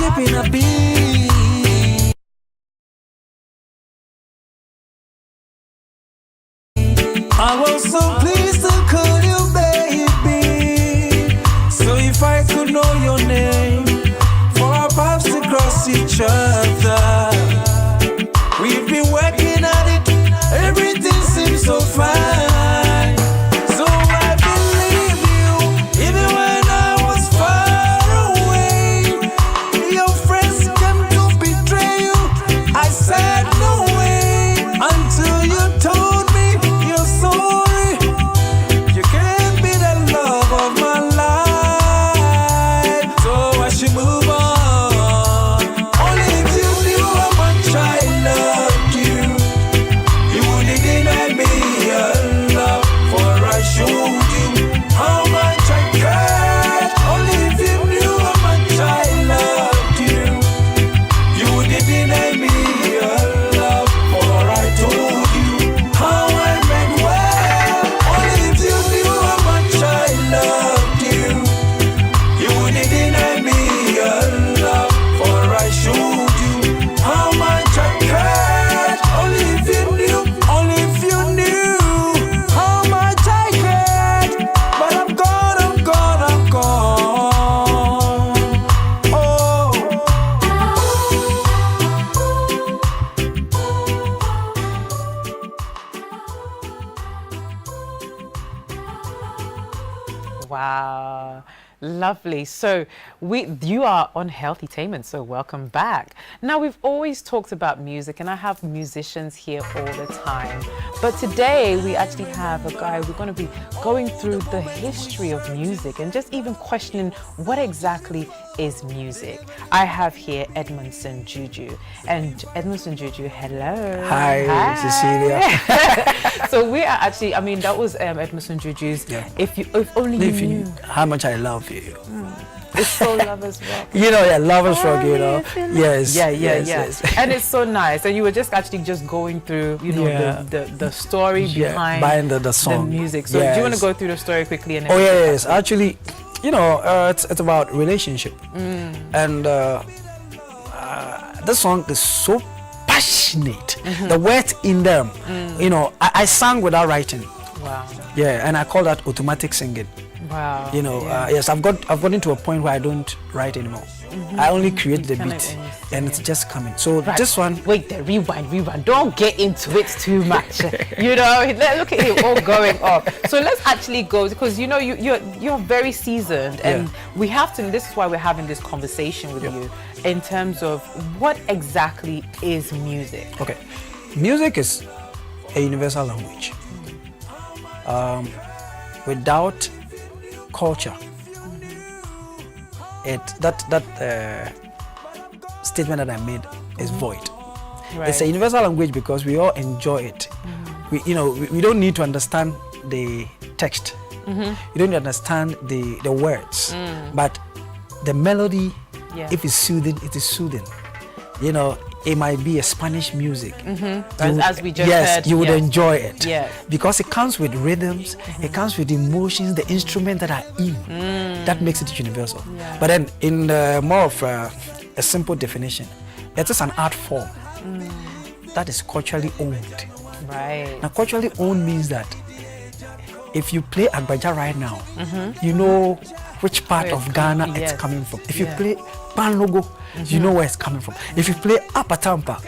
skipping a beat. I was so pleased to call you baby. So if I could know your name, for our paths to cross each other. We've been working at it, everything seems so fine. So I believe you, even when I was far away. Your friends came to betray you, I said no way. Until you told me you're sorry. You can't be the love of my life, so I should move on. Only if you knew how much I loved you, you wouldn't deny me your love. For I showed you how much I cared. Only if you knew how much I loved you, you wouldn't deny me your love. For I told you how I meant well. Only if you knew how much I loved you, you wouldn't deny me your love. For I showed you how much I cared. Only if you knew how much I cared. But I'm gone, I'm gone, I'm gone. Oh. Wow, lovely. So you are on Healthytainment, so welcome back. Now, we've always talked about music, and I have musicians here all the time. But today we actually have a guy, we're going to be going through the history of music and just even questioning what exactly is music. I have here Edmondson Juju. And Edmondson Juju, hello. Hi, Cecilia. So we are actually, I mean, that was Edmondson Juju's, Yeah. if only you knew. How much I love you. It's so lovers rock. You know, yeah, lovers rock, you know. Yes. Yeah. Yes. And it's so nice. And you were just actually just going through, you know, Yeah. the story behind the song. the music. So do you want to go through the story quickly? And then yes. Actually, you know, it's about relationship. And this song is so passionate. The words in them, you know, I sang without writing. Wow. Yeah, and I call that automatic singing. Wow. You know, yeah. yes, I've gotten to a point where I don't write anymore. I only create the cannot beat, only and it's just coming. So Right. this one, Wait, the rewind. Don't get into it too much. You know, look at him all going off. So let's actually go, because you know you're very seasoned, and we have to. This is why we're having this conversation with you in terms of what exactly is music. okay, music is a universal language. Without culture, that statement that I made is void. Right. It's a universal language because we all enjoy it. We don't need to understand the text. You don't need to understand the words, but the melody, if it's soothing, it is soothing. You know, it might be a Spanish music. As we just heard. You would enjoy it. Yes. Because it comes with rhythms, it comes with emotions, the instruments that are in. That makes it universal. Yeah. But then in more of a simple definition, it is an art form that is culturally owned. Right. Now, culturally owned means that if you play Agbaja right now, you know which part Where of it's Ghana coming- it's yes. coming from. If you play Banlogo, you know where it's coming from. If you play Apatampa,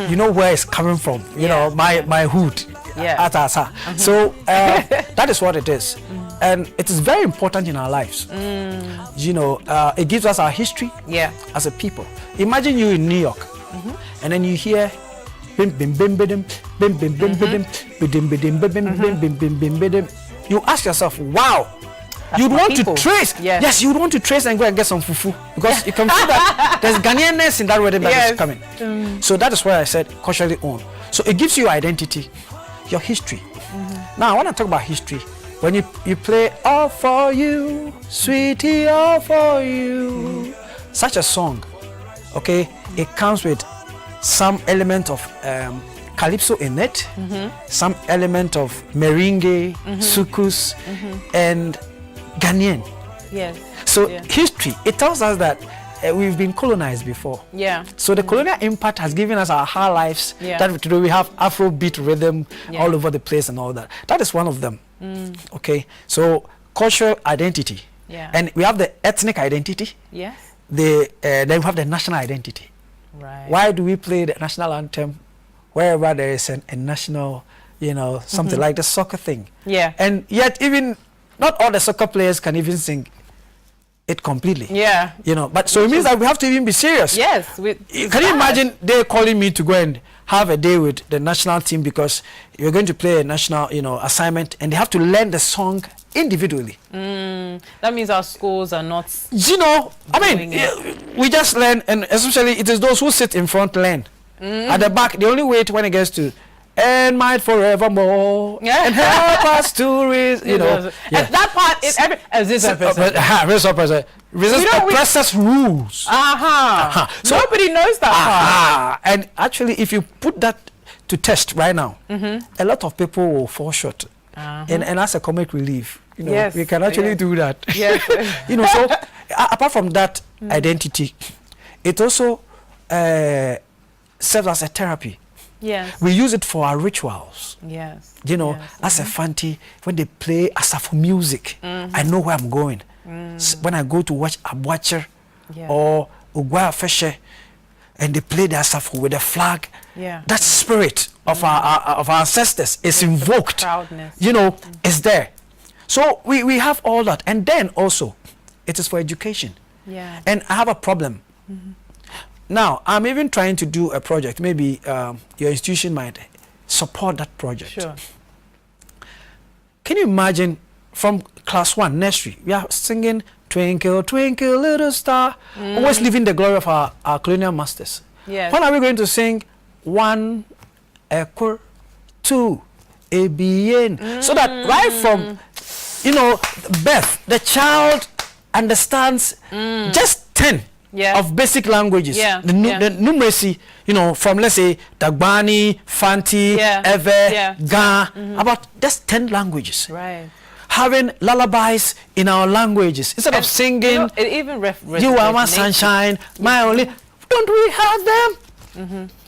you know where it's coming from. You know, my hood, Atasa. So that is what it is. And it is very important in our lives. You know, it gives us our history as a people. Imagine you in New York, and then you hear bim bim bim bim bim bim bim bim bim bim bim bim bim bim bim. You ask yourself, wow. You'd want to trace, yes, you'd want to trace and go and get some fufu, because you can feel that there's Ghanaianness in that rhythm that is coming. So that is why I said culturally owned. So it gives you identity, your history. Now I want to talk about history. When you play All For You, Sweetie, All For You, such a song, okay, it comes with some element of calypso in it, some element of merengue, soukous, and Ghanaian. Yes. So history, it tells us that we've been colonized before. Yeah. So the colonial impact has given us our high lives. Yeah. That today we have Afrobeat rhythm all over the place and all that. That is one of them. Okay. So cultural identity. Yeah. And we have the ethnic identity. Yes. Then we have the national identity. Right. Why do we play the national anthem wherever there is a national, something like the soccer thing? Yeah. And yet even not all the soccer players can even sing it completely. Yeah. But so it means that we have to even be serious. Yes. Can you imagine they calling me to go and have a day with the national team because you're going to play a national, assignment, and they have to learn the song individually. That means our schools are not. We just learn, and especially it is those who sit in front learn. At the back, they only wait when it gets to and might forevermore and help us to raise, And that part is oppressors rules. So nobody knows that part. And actually, if you put that to test right now, a lot of people will fall short. And as a comic relief, we can actually do that. Yes. So apart from that identity, it also serves as a therapy. Yes. We use it for our rituals. Yes. As a fanti, when they play Asafo music, I know where I'm going. When I go to watch Abwacher or Ugwa Feshe, and they play the Asafo with a flag, that spirit of our ancestors is invoked. Proudness. Is there. So we have all that. And then also, it is for education. Yeah. And I have a problem. Now, I'm even trying to do a project. Maybe your institution might support that project. Sure. Can you imagine from class 1, nursery, we are singing Twinkle, Twinkle, Little Star, always living the glory of our colonial masters. Yes. When are we going to sing 1, Ekur, 2, ABN? So that right from, birth, the child understands just 10 of basic languages. The numeracy, from, let's say, Dagbani, Fanti, Ewe, Ga, about just 10 languages. Right. Having lullabies in our languages. Instead of singing, it even you are my sunshine, my only, don't we have them?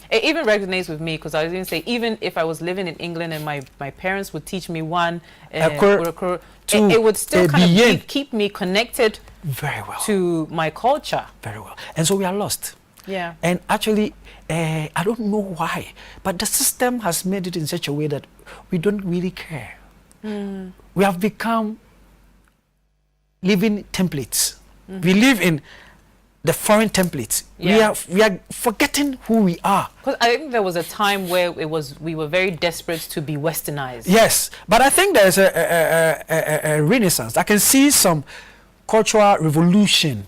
It even resonates with me because I was going to say, even if I was living in England and my parents would teach me one, it would still kind of keep me connected very well to my culture. Very well. And so we are lost. Yeah. And actually, I don't know why, but the system has made it in such a way that we don't really care. We have become living templates. We live in the foreign templates. We are forgetting who we are. Because I think there was a time where we were very desperate to be westernized. Yes, but I think there's a renaissance. I can see some cultural revolution,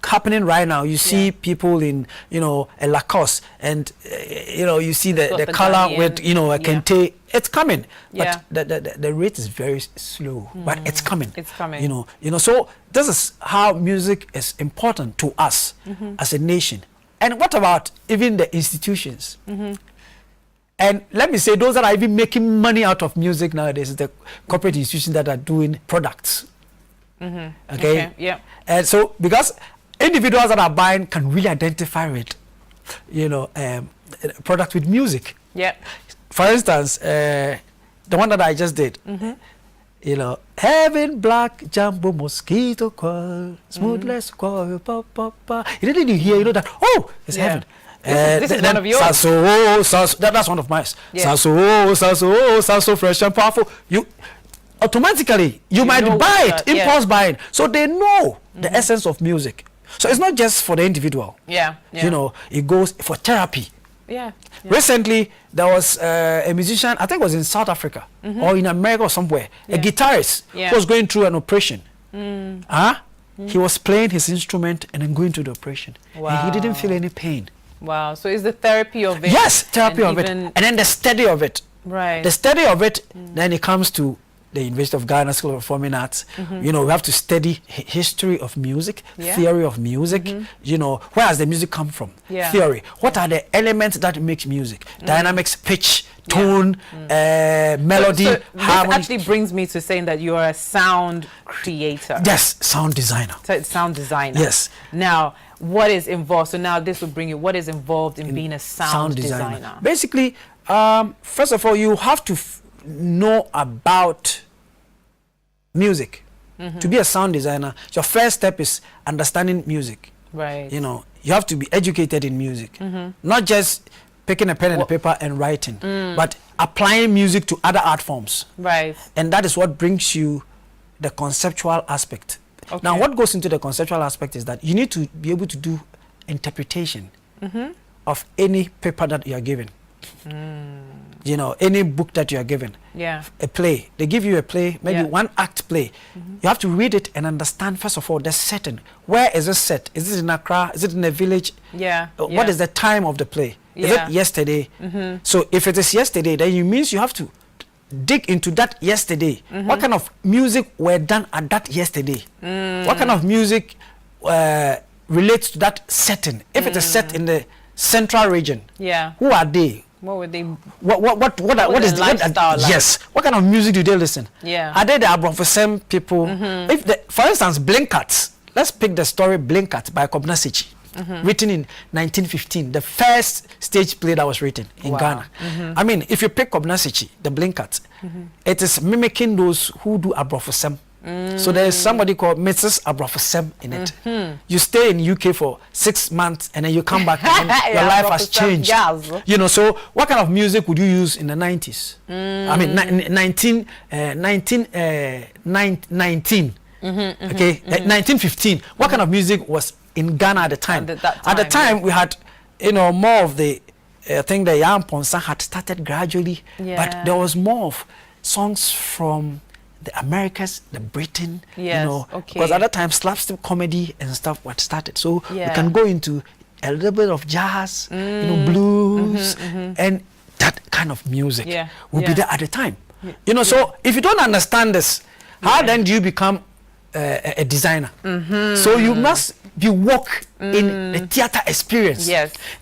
happening right now. You see people in, a Lacoste, and you see the color with, a kente. It's coming, but the rate is very slow. But it's coming. It's coming. So this is how music is important to us as a nation. And what about even the institutions? And let me say, those that are even making money out of music nowadays is the corporate institutions that are doing products. Okay. Yeah. And so because individuals that are buying can really identify with, product with music. Yeah. For instance, the one that I just did. Having black jumbo mosquito coil, smoothless coil, pa pa pa. You didn't hear, that. Oh, it's heaven. This is one of yours. That's one of mine. So fresh and powerful. You automatically you might buy it, impulse buying. So they know the essence of music. So it's not just for the individual. It goes for therapy. Recently, there was a musician, I think it was in South Africa or in America or somewhere, a guitarist who was going through an operation. He was playing his instrument and then going through the operation. Wow. And he didn't feel any pain. Wow. So it's the therapy of it. Yes, therapy of it. And then the study of it. Right. The study of it, then it comes to the University of Ghana School of Performing Arts. You know, we have to study history of music, theory of music. You know, where has the music come from? Theory. What are the elements that make music? Dynamics, pitch, tone, melody, so harmony. This actually brings me to saying that you are a sound creator. Yes, sound designer. So it's sound designer. Yes. Now, what is involved? So now this will bring you, what is involved in being a sound designer? Basically, first of all, you have to know about music. To be a sound designer, your first step is understanding music. Right. You know, you have to be educated in music, not just picking a pen and a paper and writing, but applying music to other art forms. Right. And that is what brings you the conceptual aspect. Okay. Now, what goes into the conceptual aspect is that you need to be able to do interpretation of any paper that you are given. You know, any book that you are given. Yeah. A play. They give you a play, maybe one act play. You have to read it and understand, first of all, the setting. Where is it set? Is it in Accra? Is it in a village? What is the time of the play? Is it yesterday? So if it is yesterday, then it means you have to dig into that yesterday. What kind of music were done at that yesterday? What kind of music relates to that setting? If it is set in the central region, who are they? What would they? What is the lifestyle like? Yes. What kind of music do they listen? Are they the Abrofosem people? If for instance, Blinkats. Let's pick the story Blinkat by Kobnasichi, written in 1915, the first stage play that was written in Ghana. I mean, if you pick Kobnasichi, the Blinkats, it is mimicking those who do Abrofosem. So there is somebody called Mrs. Abrofosem in it. You stay in UK for 6 months and then you come back and your life has changed. You know, so what kind of music would you use in the 90s? I mean, 1915. What kind of music was in Ghana at the time? At the time, we had, you know, more of the, I think the Yam Ponsa had started gradually, but there was more of songs from the Americas, the Britain, you know, because at that time slapstick comedy and stuff what started. So we can go into a little bit of jazz, you know, blues, and that kind of music will be there at the time. You know, so if you don't understand this, how then do you become a designer? So you must be work in the theater experience.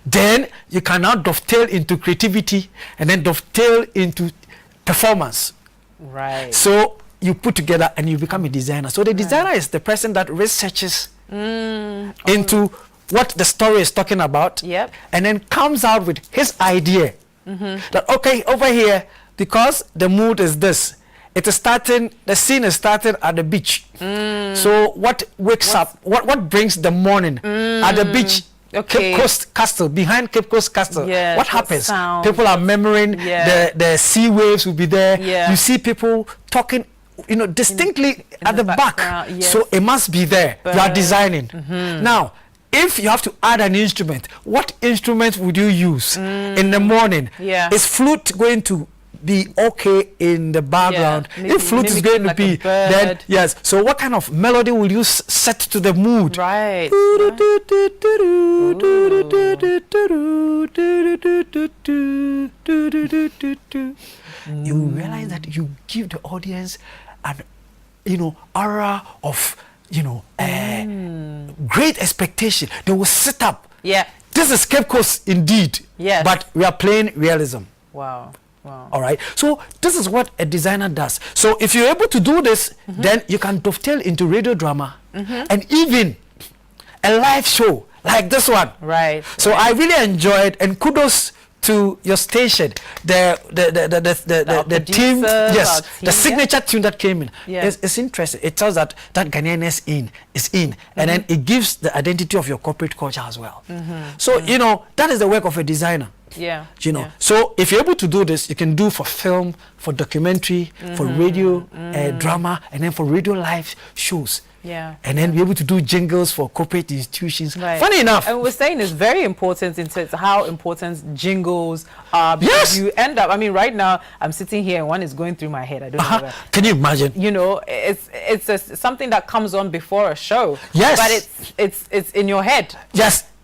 Then you can now dovetail into creativity and then dovetail into performance. Right. So you put together and you become a designer. So the designer is the person that researches into what the story is talking about, and then comes out with his idea that okay, over here, because the mood is this, it is starting, the scene is starting at the beach. So what wakes up, what brings the morning at the beach? Cape Coast Castle, behind Cape Coast Castle, what happens? People are remembering the sea waves will be there. You see people talking, you know, distinctly at the back. So it must be there. You are designing. Now, if you have to add an instrument, what instrument would you use in the morning? Is flute going to be okay in the background? If flute is going to be, then yes. So what kind of melody will you set to the mood? Right. You realize that you give the audience an, you know, aura of, you know, great expectation. They will sit up. This is Cape Coast indeed. But we are playing realism. Wow. Wow. All right. So this is what a designer does. So if you're able to do this, then you can dovetail into radio drama and even a live show like this one. Right. So I really enjoyed, and kudos to your station, the team, the signature tune that came in. It's interesting. It tells that Ghanaianness is in, and then it gives the identity of your corporate culture as well. So you know, that is the work of a designer. You know, so if you're able to do this, you can do for film, for documentary, for radio drama, and then for radio live shows. And then be able to do jingles for corporate institutions. Funny enough. And we're saying it's very important in terms of how important jingles are. Because you end up, I mean, right now, I'm sitting here and one is going through my head. I don't know where. Can you imagine? You know, it's something that comes on before a show. But it's in your head.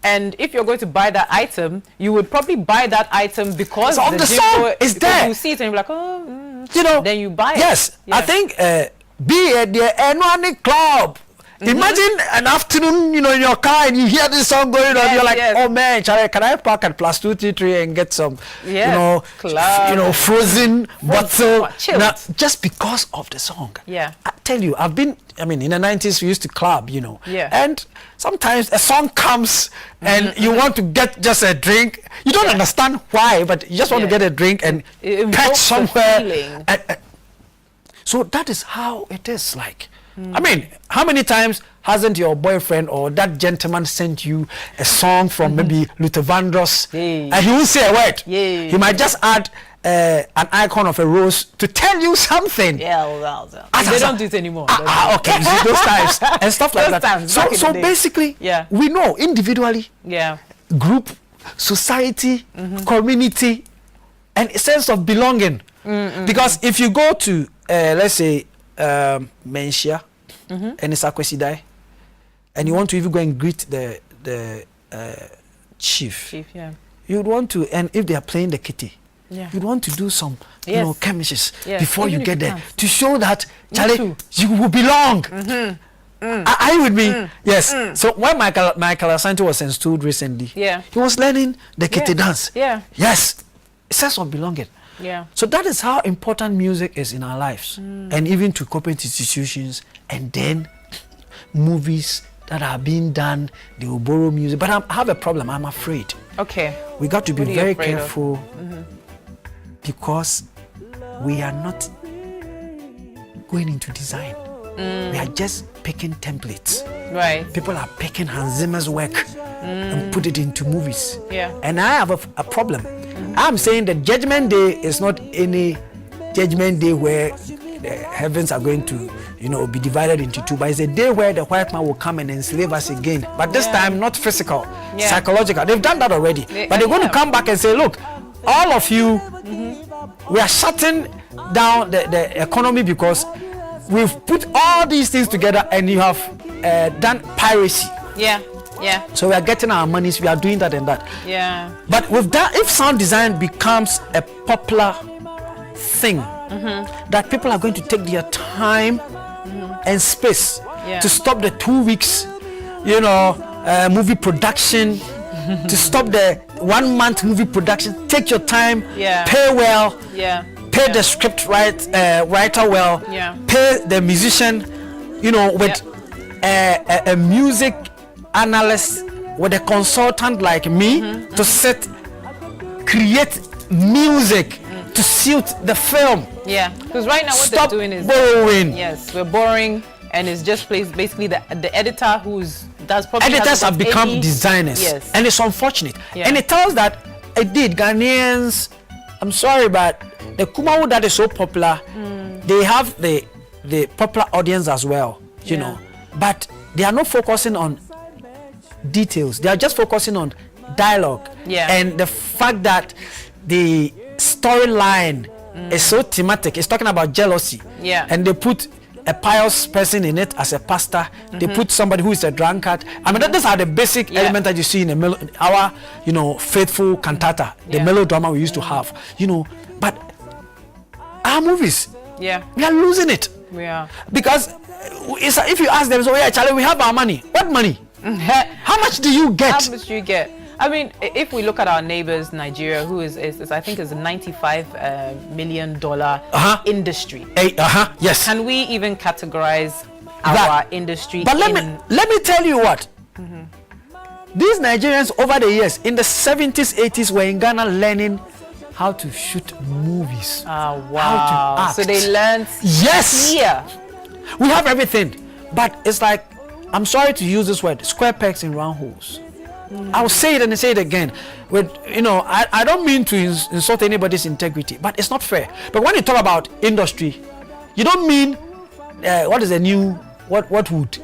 And if you're going to buy that item, you would probably buy that item because the song is there. You see it and you're like, oh. You know. Then you buy it. Yes, I think be at the annual club. Imagine an afternoon, in your car and you hear this song going on. You're like, oh man, can I park at plus 233 and get some, frozen bottle? Now, just because of the song. Yeah. I tell you, in the 90s we used to club, Yeah. And sometimes a song comes and you want to get just a drink. You don't understand why, but you just want to get a drink and catch somewhere. So that is how it is like. How many times hasn't your boyfriend or that gentleman sent you a song from maybe Luther Vandross and he won't say a word? He might just add an icon of a rose to tell you something. They don't do it anymore. Okay, you see those times and stuff like that. So basically, we know individually, group, society, community, and a sense of belonging. Because if you go to, let's say, Menshia and it's Akwesidai, and you want to even go and greet the chief, you'd want to, and if they are playing the kitty, you'd want to do some chemistries before you get there to show that Charlie, you will belong. Are you with me? Yes. So when Michael Asante was installed recently, he was learning the kitty dance. Yes, a sense of belonging. So that is how important music is in our lives, and even to corporate institutions, and then movies that are being done, they will borrow music. But I have a problem. I'm afraid. Okay. We got to be very careful because we are not going into design. We are just picking templates. Right. People are picking Hans Zimmer's work and put it into movies. And I have a problem. I'm saying that Judgment Day is not any Judgment Day where the heavens are going to, be divided into two, but it's a day where the white man will come and enslave us again. But this time, not physical, psychological. They've done that already. But they're going to come back and say, look, all of you, we are shutting down the economy because we've put all these things together and you have done piracy. So we are getting our monies, we are doing that and that. But with that, if sound design becomes a popular thing, that people are going to take their time and space to stop the 2 weeks, movie production, to stop the 1 month movie production. Take your time, pay well, pay the script writer well, pay the musician, with a music analyst, with a consultant like me to create music to suit the film. Because right now what they're doing is borrowing. We're borrowing, and it's just basically the editor editors have become designers, and it's unfortunate. And it tells that Ghanaians, I'm sorry, but the Kumawu that is so popular, they have the popular audience as well, but they are not focusing on details. They are just focusing on dialogue and the fact that the storyline is so thematic. It's talking about jealousy, and they put a pious person in it as a pastor. They put somebody who is a drunkard. Those are the basic elements that you see in our faithful cantata, the melodrama we used to have. But our movies, we are losing it. Because if you ask them, Charlie, we have our money. What money? How much do you get? How much do you get? If we look at our neighbors, Nigeria, who is I think is a $95 million industry. Yes. Can we even categorize our industry? But let me tell you what. These Nigerians over the years, in the 70s, 80s, were in Ghana learning how to shoot movies. Wow. How to act. So they learned here. We have everything. But it's like, I'm sorry to use this word, square pegs in round holes. I'll say it and say it again. I don't mean to insult anybody's integrity, but it's not fair. But when you talk about industry, you don't mean what is the new what wood?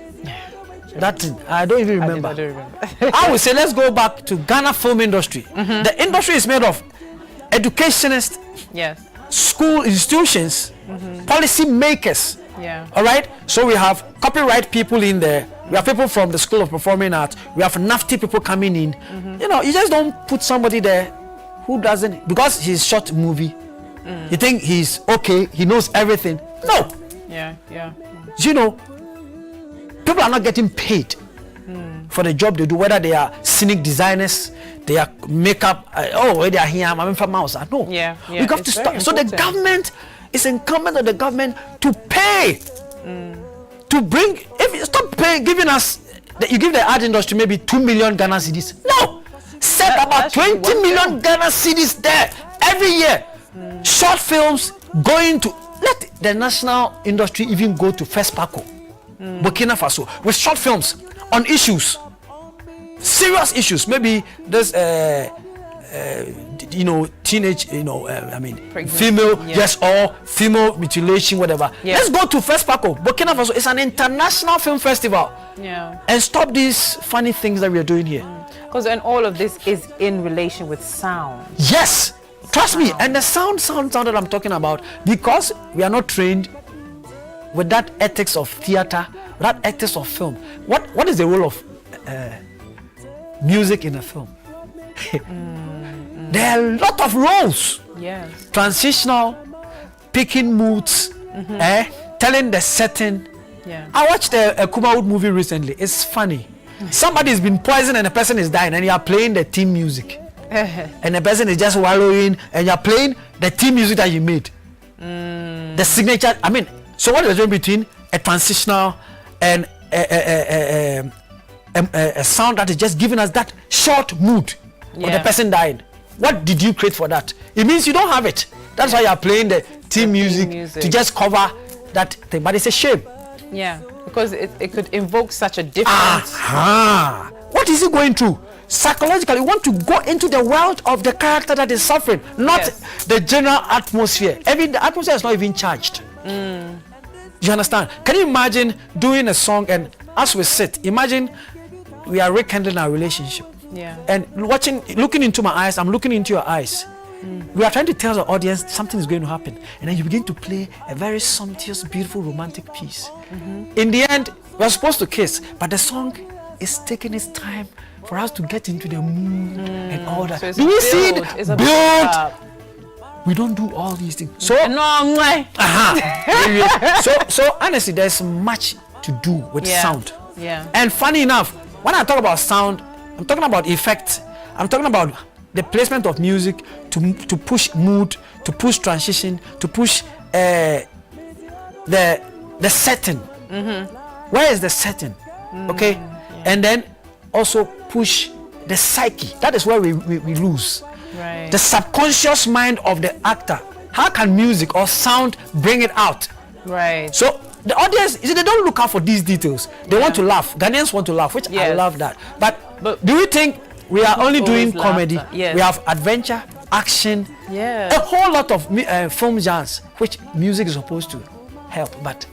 That thing, I don't even remember. I don't remember. I would say let's go back to Ghana film industry. The industry is made of educationists, school institutions, policy makers. All right. So we have copyright people in there. We have people from the School of Performing Arts. We have NAFTI people coming in. You just don't put somebody there who doesn't, because he's shot movie, You think he's okay, he knows everything. No. Yeah. You know, people are not getting paid for the job they do, whether they are scenic designers, they are makeup, they are here, I'm from mouse. No. Yeah. We have to stop. So the government, it's incumbent on the government to pay, to bring, if you stop paying, giving us, you give the art industry maybe 2 million Ghana cedis. No. Set about 20 million Ghana cedis there every year. Short films going to, let the national industry even go to First Paco, Burkina Faso, with short films on issues, serious issues, maybe this teenage, pregnancy, female, yes, or female mutilation, whatever. Let's go to First Paco, Burkina Faso. It's an international film festival. And stop these funny things that we are doing here. Because and all of this is in relation with sound. Yes, trust me. And the sound that I'm talking about, because we are not trained with that ethics of theater, that ethics of film. What is the role of music in a film? There are a lot of roles. Yes. Transitional, picking moods, telling the setting. Yeah. I watched a Kumawood movie recently. It's funny. Somebody's been poisoned and the person is dying, and you are playing the theme music. And the person is just wallowing, and you are playing the theme music that you made. The signature. So what is the difference between a transitional and a sound that is just giving us that short mood of the person dying? What did you create for that? It means you don't have it. That's why you are playing the theme music to just cover that thing. But it's a shame. Yeah, because it could invoke such a different. What is he going through? Psychologically, you want to go into the world of the character that is suffering, not the general atmosphere. The atmosphere is not even charged. You understand? Can you imagine doing a song, and as we sit, imagine we are rekindling our relationship. Yeah. And looking into my eyes, I'm looking into your eyes. We are trying to tell the audience something is going to happen, and then you begin to play a very sumptuous, beautiful, romantic piece. In the end, we are supposed to kiss, but the song is taking its time for us to get into the mood and all that. So do we see it build? We don't do all these things. So so honestly, there's much to do with sound. Yeah. And funny enough, when I talk about sound, I'm talking about effect. I'm talking about the placement of music to push mood, to push transition, to push the setting. Where is the setting? Okay, and then also push the psyche. That is where we lose. Right. The subconscious mind of the actor. How can music or sound bring it out? Right. So the audience, they don't look out for these details. They want to laugh. Ghanaians want to laugh, which I love that. But do we think we are only doing comedy? Yes. We have adventure, action, a whole lot of film genres, which music is supposed to help. But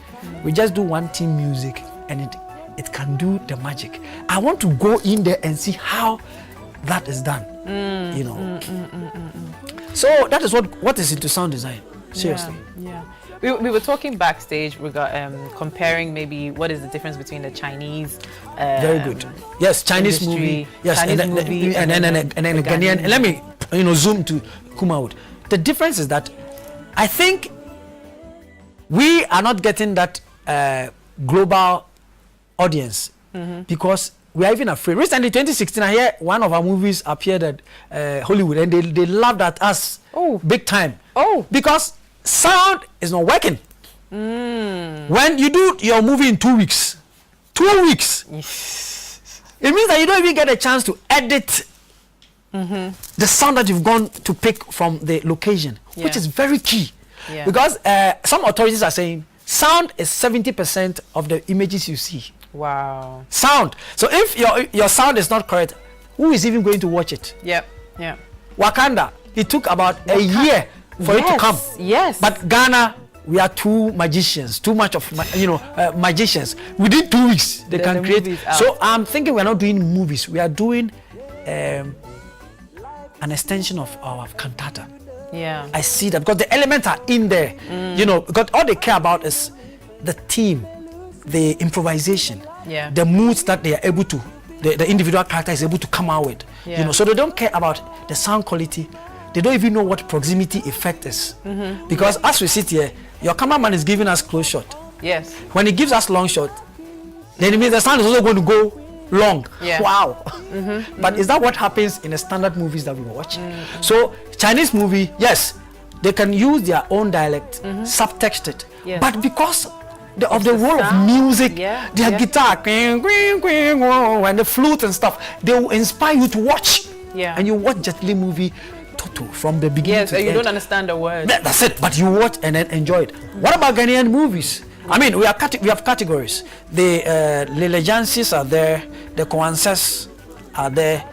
we just do one theme music, and it can do the magic. I want to go in there and see how that is done. So that is what is into sound design. Seriously. Yeah. We were talking backstage. We got comparing maybe what is the difference between the Chinese. Very good. Yes, Chinese movie. Yes, Chinese movie, and then Ghanaian. And let me zoom to Kumawood. The difference is that I think we are not getting that global audience because we are even afraid. Recently, 2016, I hear one of our movies appeared at Hollywood, and they laughed at us big time. Because sound is not working. When you do your movie in 2 weeks, it means that you don't even get a chance to edit the sound that you've gone to pick from the location, which is very key. Because some authorities are saying sound is 70% of the images you see. Wow. Sound. So if your sound is not correct, who is even going to watch it? Wakanda, it took about a year for it to come. Yes. But Ghana, we are too much of magicians. Within 2 weeks, they can create. So I'm thinking we're not doing movies. We are doing an extension of our cantata. Yeah. I see that because the elements are in there. Because all they care about is the theme, the improvisation, the moods that they are able to, the individual character is able to come out with. So they don't care about the sound quality. they don't even know what proximity effect is. Because as we sit here, your cameraman is giving us close shot. Yes. When he gives us long shot, then it means the sound is also going to go long. Yeah. Wow. But is that what happens in the standard movies that we watch? So Chinese movie, yes, they can use their own dialect, subtext it. Yes. But because of the role of music, their guitar, and the flute and stuff, they will inspire you to watch. And you watch Jet Li movie from the beginning to the end. Yes, you don't understand the words. That's it. But you watch and then enjoy it. What about Ghanaian movies? I mean, we have categories. The Lelejansis are there, the Kwanses are there,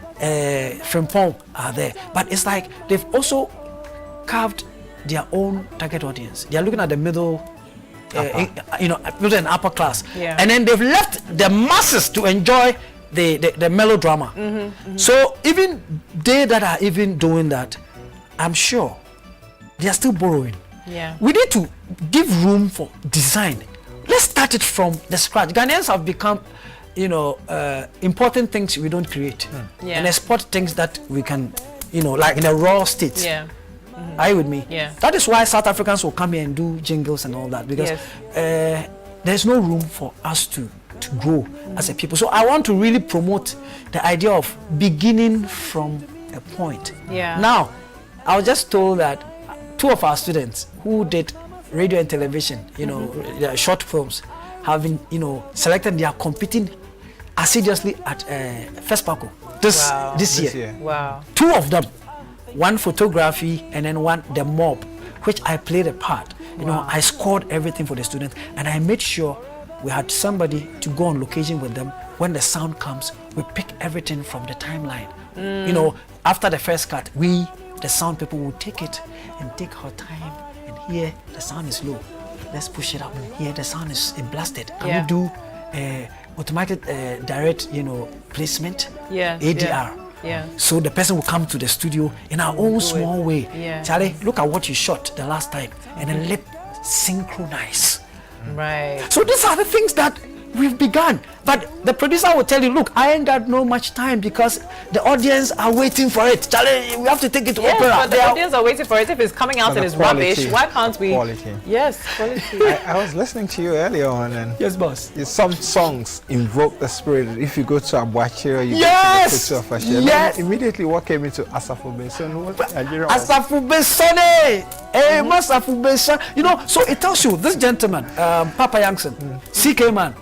Frimpong are there. But it's like they've also carved their own target audience. They are looking at the middle, middle and upper class, and then they've left the masses to enjoy the melodrama. So even they that are even doing that, I'm sure they are still borrowing. We need to give room for design. Let's start it from the scratch. Ghanaians have become, important things we don't create, and export things that we can, like in a raw state. Are you with me? That is why South Africans will come here and do jingles and all that, because there's no room for us to grow as a people. So I want to really promote the idea of beginning from a point. Now, I was just told that 2 of our students who did radio and television, short films, have been, selected. They are competing assiduously at FESPACO this year. Wow. 2 of them, one photography and then one the mob, which I played a part. I scored everything for the students, and I made sure we had somebody to go on location with them. When the sound comes, we pick everything from the timeline. After the first cut, the sound people will take it and take our time, and here the sound is low, let's push it up. Here the sound is blasted, can we do automatic direct placement, ADR? So the person will come to the studio in our own small way. Charlie, look at what you shot the last time, and then lip synchronize. So these are the things that we've begun. But the producer will tell you, look, I ain't got no much time because the audience are waiting for it. Charlie, we have to take it to opera. But the audience are waiting for it. If it's coming out and it's rubbish, why can't we? Quality. Yes, quality. I was listening to you earlier on, and yes, boss. Some songs invoke the spirit. If you go to Abuachio, you yes, go to Afashia. Yes. Immediately, what came into Asafu Beson? Asafu Besone. Asafu Beson. So it tells you this gentleman, Papa Yankson, CK Man.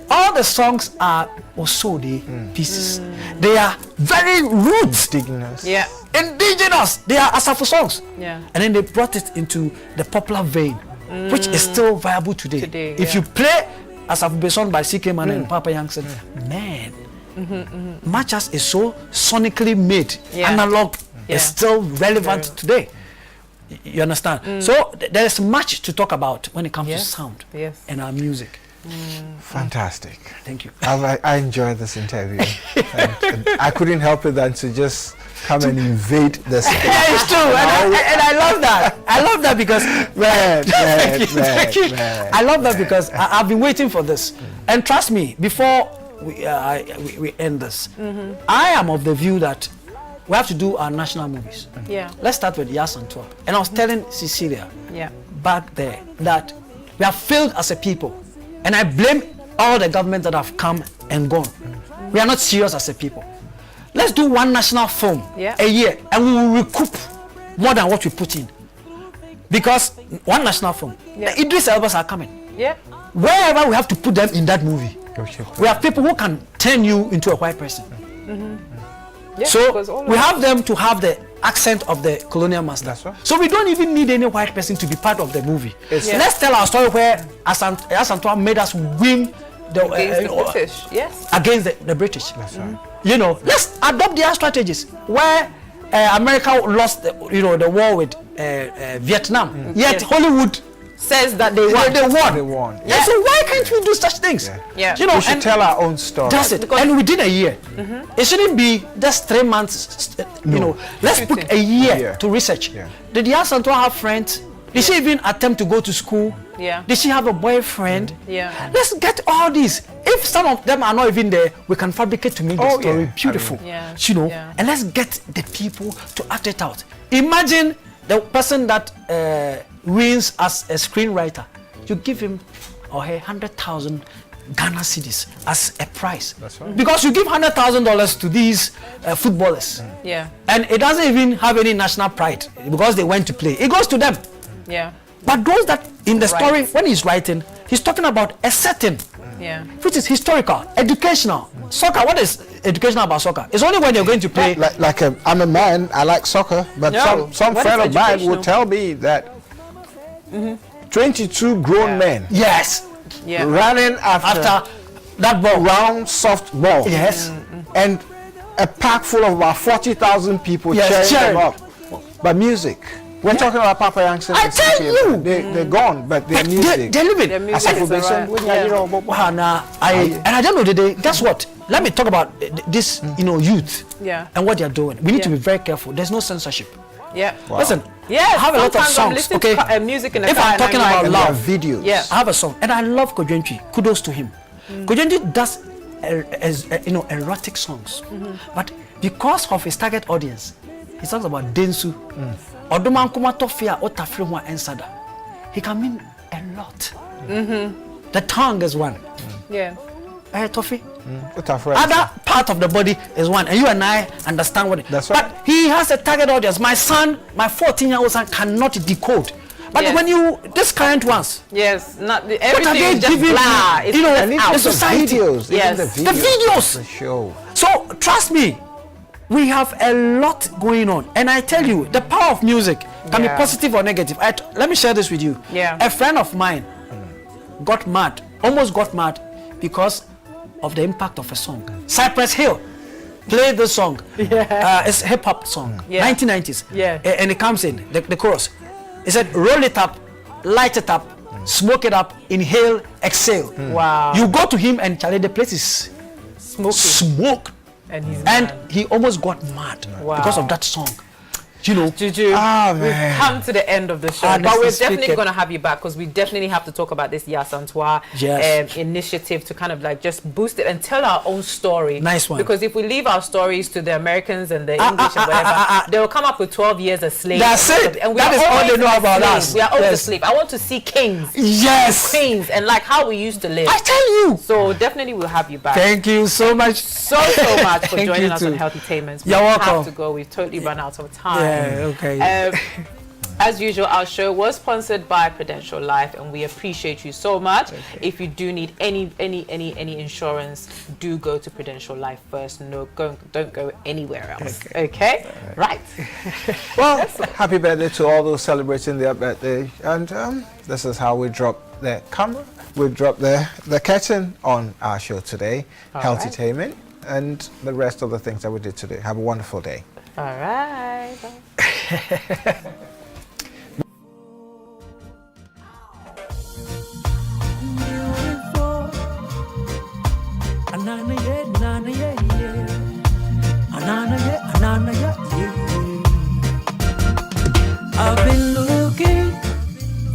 All the songs are Osode pieces. They are very roots. Indigenous. They are Asafu songs. And then they brought it into the popular vein, which is still viable today. If you play Asafu Beson by CK Man and Papa Yankson, man, Machas is so sonically made, analog is still relevant today. You understand? So there's much to talk about when it comes to sound and our music. Fantastic. Thank you. I enjoyed this interview. and I couldn't help it than to just come and invade the space. It's true. And I love that. I love that because I love that because I've been waiting for this. And trust me, before we end this, I am of the view that we have to do our national movies. Let's start with Yas and Toa. And I was telling Cecilia back there that we have failed as a people. And I blame all the governments that have come and gone. We are not serious as a people. Let's do one national film a year, and we will recoup more than what we put in. Because one national film, Idris Elbas are coming. Wherever we have to put them in that movie, we have people who can turn you into a white person. So we have them to have the accent of the colonial master. So we don't even need any white person to be part of the movie. Let's tell our story where Asantua made us win against the British. Against the British. Let's adopt their strategies where America lost the war with Vietnam. Yet Hollywood says that they won. So why can't we do such things? We should tell our own story. That's it. And within a year. It shouldn't be just 3 months. Let's put a year to research. Did Yasantua have friends? Did she even attempt to go to school? Did she have a boyfriend? Let's get all these. if some of them are not even there, we can fabricate to make the story beautiful. You know, and let's get the people to act it out. Imagine the person that wins as a screenwriter. You give him or her 100,000 Ghana cedis as a prize. That's right. Because you give $100,000 to these footballers. And it doesn't even have any national pride because they went to play. It goes to them. But those that in the story, when he's writing, he's talking about a setting, which is historical, educational. Soccer, what is educational about soccer? It's only when you're going to play. I'm a man, I like soccer, but some friend of mine would tell me that 22 grown men running after that ball, round soft ball, and a pack full of about 40,000 people cheering them up. But music, we're talking about Papa Yankson. I tell you, they're gone, but their music, they're living. And at the end of the day, guess what? Let me talk about this, youth and what they're doing. We need to be very careful. There's no censorship. Listen, I have a lot of songs. Okay, music in the if I'm talking about love videos, I have a song, and I love Kojentwi. Kudos to him. Kojentwi does, erotic songs, but because of his target audience, he talks about densu. Oduman kuma tofia otafri wa ensada. He can mean a lot. The tongue is one. Toffee. Other part of the body is one, and you and I understand what it is. That's right. But he has a target audience. My son, my 14-year-old son, cannot decode. But when this current ones, not everything is just blah. The society, videos, the videos, the show. So trust me, we have a lot going on, and I tell you, the power of music can be positive or negative. Let me share this with you. A friend of mine got mad, almost got mad, because of the impact of a song. Cypress Hill played the song. It's a hip hop song, 1990s. And it comes in the chorus. It said, "Roll it up, light it up, smoke it up, inhale, exhale." Wow. You go to him and Charlie, the place is smoke. And he almost got mad because of that song. Juju, we've come to the end of the show, but we're definitely going to have you back, because we definitely have to talk about this Yasantois initiative to kind of like just boost it and tell our own story. Nice one. Because if we leave our stories to the Americans and the English and whatever, they will come up with 12 years a slave. That's it. And that is all they know about us. We are all the slave. I want to see kings. Yes. Queens, and like how we used to live. I tell you. So definitely we'll have you back. Thank you so much. So much for joining us on Healthytainment. You're welcome. We have to go. We've totally run out of time. Okay. As usual, our show was sponsored by Prudential Life, and we appreciate you so much. If you do need any insurance, do go to Prudential Life first. Don't go anywhere else. Okay? Right. Well, happy birthday to all those celebrating their birthday. And this is how we drop the camera. We drop the curtain on our show today, Healthytainment, and the rest of the things that we did today. Have a wonderful day. All right. I've been looking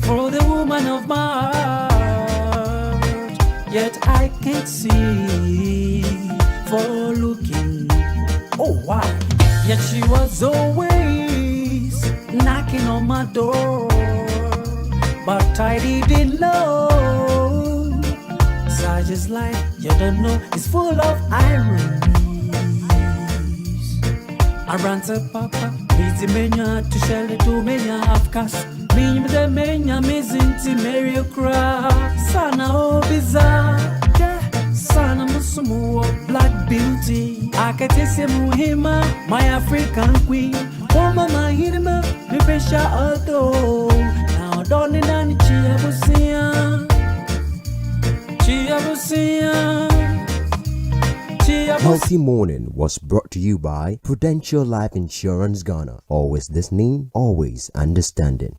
for the woman of my heart, yet I can't see for looking. Oh, why? Yet she was always knocking on my door, but I didn't know. Such life, you don't know, it's full of ironies. I ran to Papa, busy menya to Shelly to menya half cast. Me the menya missing to Mary cry. Sana oh bizarre, Sana musumu black beauty. I can taste muhima, my African queen. Woman my hidima, me pesha auto. Now don't need any chia. Healthy Morning was brought to you by Prudential Life Insurance Ghana. Always listening, always understanding.